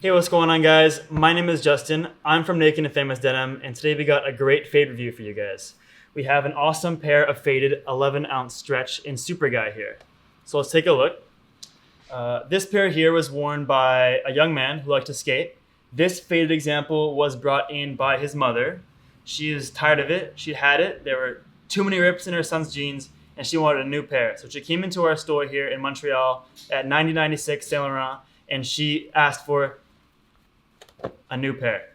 Hey, what's going on, guys? My name is Justin. I'm from Naked and Famous Denim, and today we got a great fade review for you guys. We have an awesome pair of faded 11-ounce stretch in Super Guy here. So let's take a look. This pair here was worn by a young man who liked to skate. This faded example was brought in by his mother. She is tired of it. She had it. There were too many rips in her son's jeans, and she wanted a new pair. So she came into our store here in Montreal at 9096 Saint Laurent, and she asked for a new pair.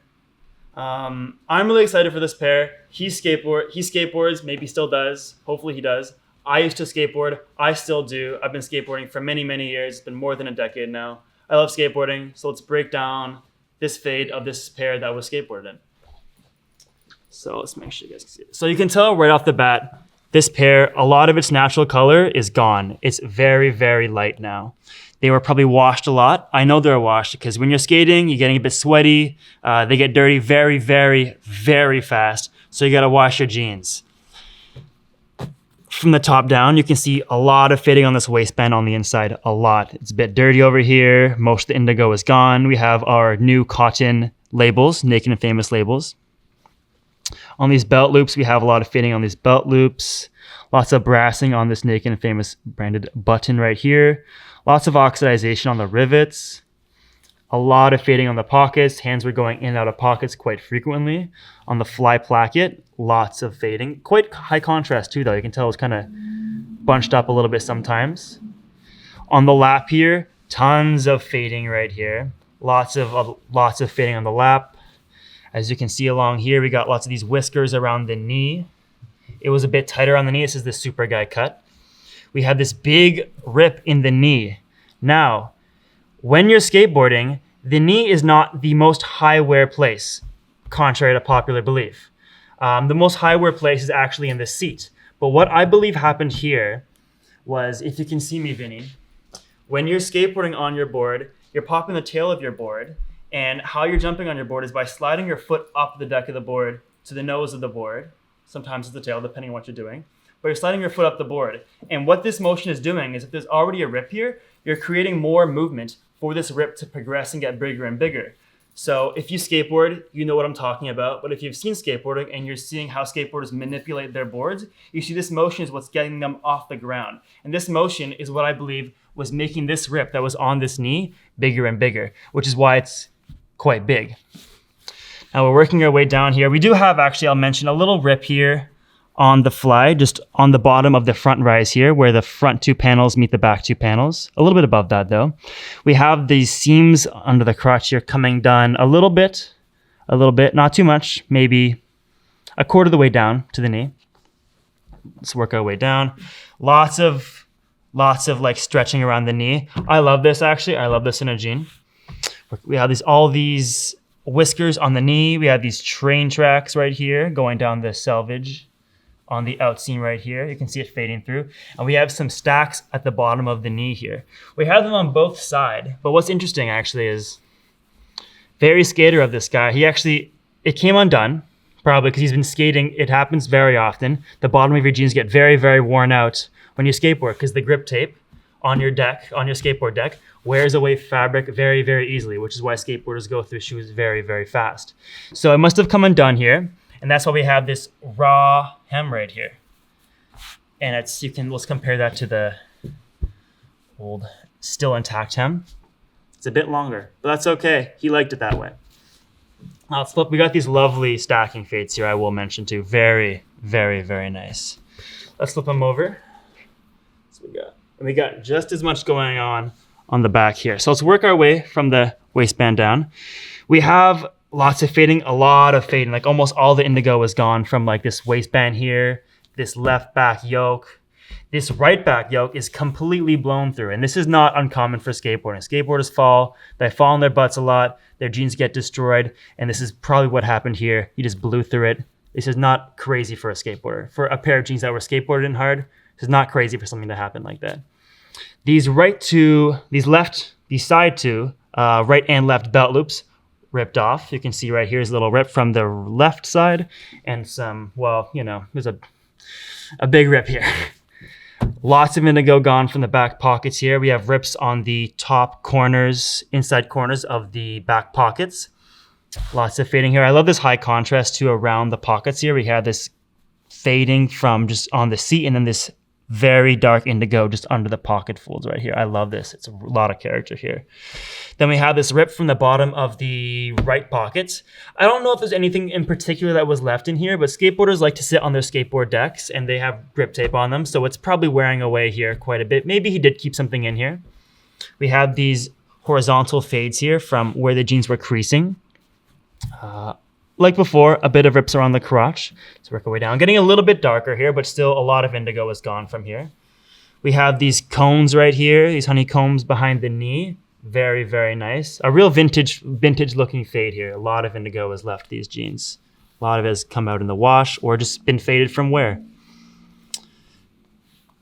I'm really excited for this pair. He skateboards, maybe still does. Hopefully he does. I used to skateboard. I still do. I've been skateboarding for many, many years. It's been more than a decade now. I love skateboarding. So let's break down this fade of this pair that was skateboarded in. So let's make sure you guys can see it. So you can tell right off the bat, this pair, a lot of its natural color is gone. It's very, very light now. They were probably washed a lot. I know they're washed because when you're skating, you're getting a bit sweaty. They get dirty very, very, very fast. So you gotta wash your jeans. From the top down, you can see a lot of fading on this waistband on the inside, a lot. It's a bit dirty over here. Most of the indigo is gone. We have our new cotton labels, Naked and Famous labels. On these belt loops, we have a lot of fading on these belt loops. Lots of brassing on this Naked and Famous branded button right here. Lots of oxidization on the rivets. A lot of fading on the pockets. Hands were going in and out of pockets quite frequently. On the fly placket, lots of fading. Quite high contrast too, though. You can tell it was kind of bunched up a little bit sometimes. On the lap here, tons of fading right here. Lots of fading on the lap. As you can see along here, we got lots of these whiskers around the knee. It was a bit tighter on the knee. This is the Super Guy cut. We have this big rip in the knee. Now, when you're skateboarding, the knee is not the most high wear place, contrary to popular belief. The most high wear place is actually in the seat. But what I believe happened here was, if you can see me, Vinny, when you're skateboarding on your board, you're popping the tail of your board, and how you're jumping on your board is by sliding your foot up the deck of the board to the nose of the board. Sometimes it's the tail, depending on what you're doing. But you're sliding your foot up the board. And what this motion is doing is, if there's already a rip here, you're creating more movement for this rip to progress and get bigger and bigger. So if you skateboard, you know what I'm talking about. But if you've seen skateboarding and you're seeing how skateboarders manipulate their boards, you see this motion is what's getting them off the ground. And this motion is what I believe was making this rip that was on this knee bigger and bigger, which is why it's quite big. Now we're working our way down here. We do have, actually, I'll mention a little rip here on the fly, just on the bottom of the front rise here, where the front two panels meet the back two panels. A little bit above that, though. We have these seams under the crotch here coming down a little bit, not too much, maybe a quarter of the way down to the knee. Let's work our way down. Lots of like stretching around the knee. I love this, actually. I love this in a jean. We have all these whiskers on the knee. We have these train tracks right here going down the selvage on the outseam right here. You can see it fading through. And we have some stacks at the bottom of the knee here. We have them on both sides. But what's interesting, actually, is very skater of this guy. It came undone, probably because he's been skating. It happens very often. The bottom of your jeans get very, very worn out when you skateboard, because the grip tape on your deck, on your skateboard deck, wears away fabric very, very easily, which is why skateboarders go through shoes very, very fast. So it must have come undone here. And that's why we have this raw hem right here. And let's compare that to the old still intact hem. It's a bit longer, but that's okay. He liked it that way. Now let's flip. We got these lovely stacking fades here, I will mention too. Very, very, very nice. Let's flip them over. So we got just as much going on the back here. So let's work our way from the waistband down. We have lots of fading, a lot of fading. Like almost all the indigo is gone from like this waistband here, this left back yoke. This right back yoke is completely blown through. And this is not uncommon for skateboarding. Skateboarders fall, they fall on their butts a lot, their jeans get destroyed. And this is probably what happened here. You just blew through it. This is not crazy for a skateboarder. For a pair of jeans that were skateboarded in hard, this is not crazy for something to happen like that. These side two, right and left belt loops ripped off. You can see right here is a little rip from the left side and some, well, there's a big rip here. Lots of indigo gone from the back pockets here. We have rips on the top corners, inside corners of the back pockets. Lots of fading here. I love this high contrast too around the pockets here. We have this fading from just on the seat and then this very dark indigo just under the pocket folds right here. I love this. It's a lot of character here. Then we have this rip from the bottom of the right pocket. I don't know if there's anything in particular that was left in here, but skateboarders like to sit on their skateboard decks and they have grip tape on them. So it's probably wearing away here quite a bit. Maybe he did keep something in here. We have these horizontal fades here from where the jeans were creasing. Like before, a bit of rips around the crotch. Let's work our way down. Getting a little bit darker here, but still a lot of indigo is gone from here. We have these cones right here, these honeycombs behind the knee. Very, very nice. A real vintage looking fade here. A lot of indigo has left these jeans. A lot of it has come out in the wash or just been faded from wear.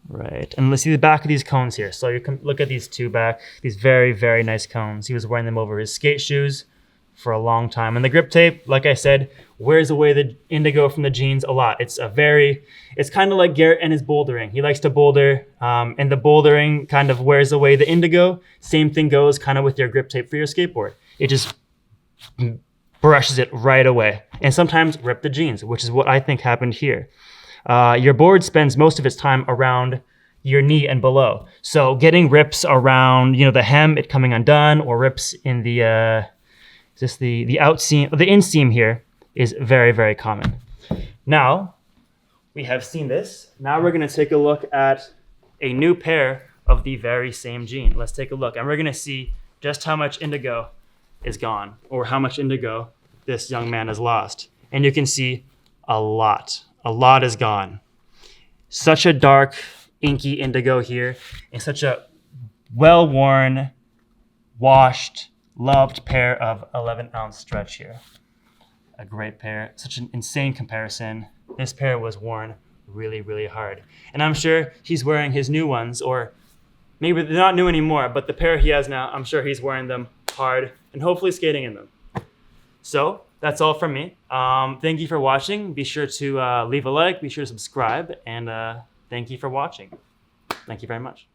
Right, and let's see the back of these cones here. So you can look at these two back, these very, very nice cones. He was wearing them over his skate shoes for a long time. And the grip tape, like I said, wears away the indigo from the jeans a lot. It's kind of like Garrett and his bouldering. He likes to boulder, and the bouldering kind of wears away the indigo. Same thing goes kind of with your grip tape for your skateboard. It just brushes it right away. And sometimes rip the jeans, which is what I think happened here. Your board spends most of its time around your knee and below. So getting rips around, the hem, it coming undone, or rips in the the outseam, the inseam here is very, very common. Now, we have seen this. Now we're gonna take a look at a new pair of the very same jean. Let's take a look, and we're gonna see just how much indigo is gone, or how much indigo this young man has lost. And you can see a lot is gone. Such a dark, inky indigo here, and such a well-worn, washed, loved pair of 11-ounce Stretch here. A great pair, such an insane comparison. This pair was worn really, really hard. And I'm sure he's wearing his new ones, or maybe they're not new anymore, but the pair he has now, I'm sure he's wearing them hard and hopefully skating in them. So that's all from me. Thank you for watching. Be sure to leave a like, be sure to subscribe, and thank you for watching. Thank you very much.